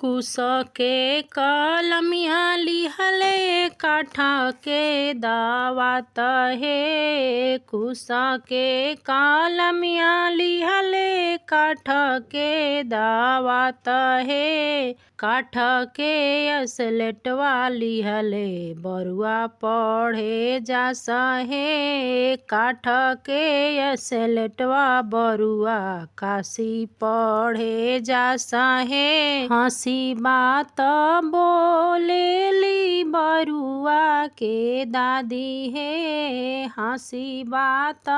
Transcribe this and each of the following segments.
कुश के कलमिया लिहले काठ के दावत हे। कुश के कलमिया लिहले काठ के दावत हे। काठ के असलेटवा लिहले बरुआ पढ़े जास हे। काठ के असलेटवा बरुआ काशी पढ़े जास हे। हंसी बात बोलेली बरुआ के दादी हे। हंसी बात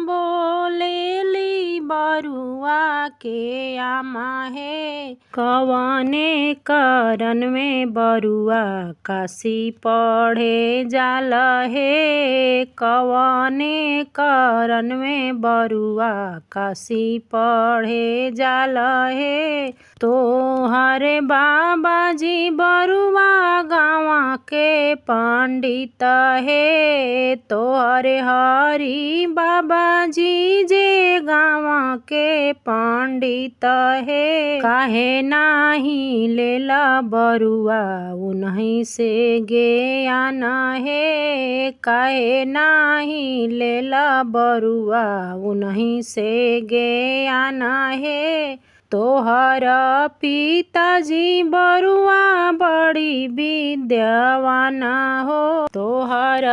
बोलेली बरुआ के आमा हे। कवने करन में बरुआ काशी पढ़े जाल हे। कवने करन में बरुआ काशी पढ़े जाल हे। तोहरे बाबाजी बरुआ गाँव के पंडित हे। तोहरे हरि बाबाजी जे गाँव के पंडित हे। काहे नाही लेला बरुआ उन्हीं से ज्ञान हे। काहे नाही लेला बरुआ उन्हीं से ज्ञान हे। तोहर पिताजी बरुआ बड़ी विद्यावान हो। तोहर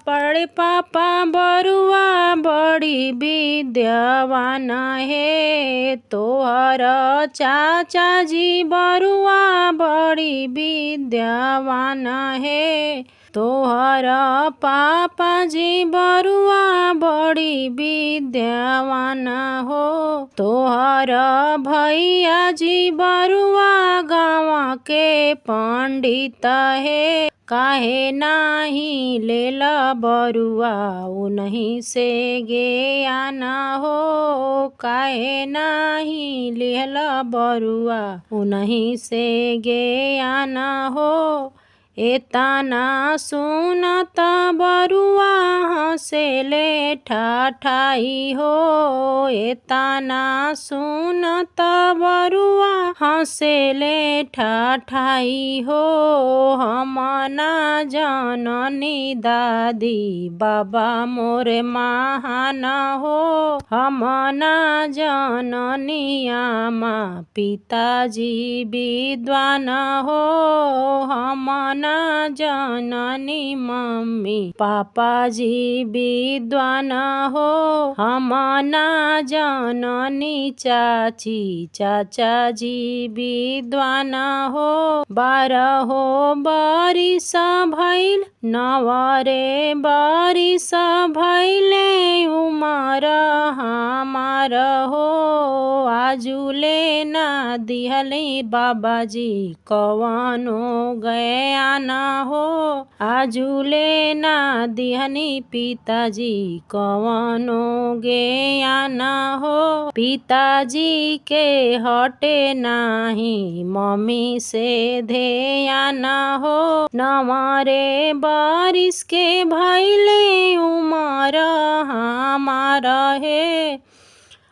बड़े पापा बरुआ बड़ी विद्यावान हे। तोहर चाचा जी बरुआ बड़ी विद्यावान हे। तोहर पापा जी बरुआ बड़ी विद्यावान हो। तोहर भैया जी बरुआ गाँव के पंडित हे। काहे नाही लेला बरुआ उन्हीं से ज्ञान हो। काहे नाही लेला बरुआ उन्हीं से ज्ञान हो। एतना सुनत बरुआ हंसेले ठाठाई हो। एतना सुनत बरुआ हंसेले ठाठाई हो। हम ना जननी दादी बाबा मोरे महान हो। हम ना जननी आमा पिताजी विद्वान हो। हम ना जननी मम्मी पापाजी विद्वान हो। हम ना जननी चाची चाचाजी विद्वान हो। 12 बरिस भइल नवरे बरिस भइले उमर हमार हो। आजुले ना दिहली बाबाजी कवनो ज्ञान हो। आजुले ना दिहनी पिताजी कवनो ज्ञान हो। पिताजी के हटे नाही मम्मी से ध्यान हो। नवरे बरिस के भइले उमर हमार हे।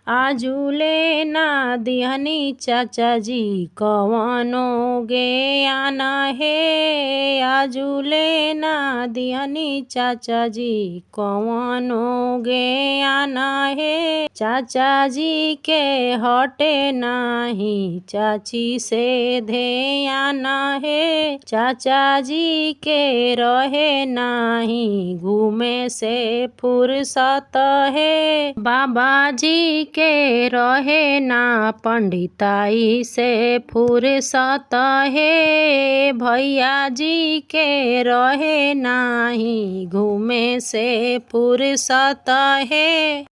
आजुले ना दिहनी चाचाजी कवनो ज्ञान हे। आजुले ना दिहनी चाचाजी कवनो ज्ञान हे। चाचाजी के हटे नाही चाची से ध्यान हे। चाचाजी के रहे नाही घूमे से फुर्सत है। बाबाजी के रहे ना पंडिताई से फुर्सत है। भैया जी के रहे नाही घूमे से फुर्सत है।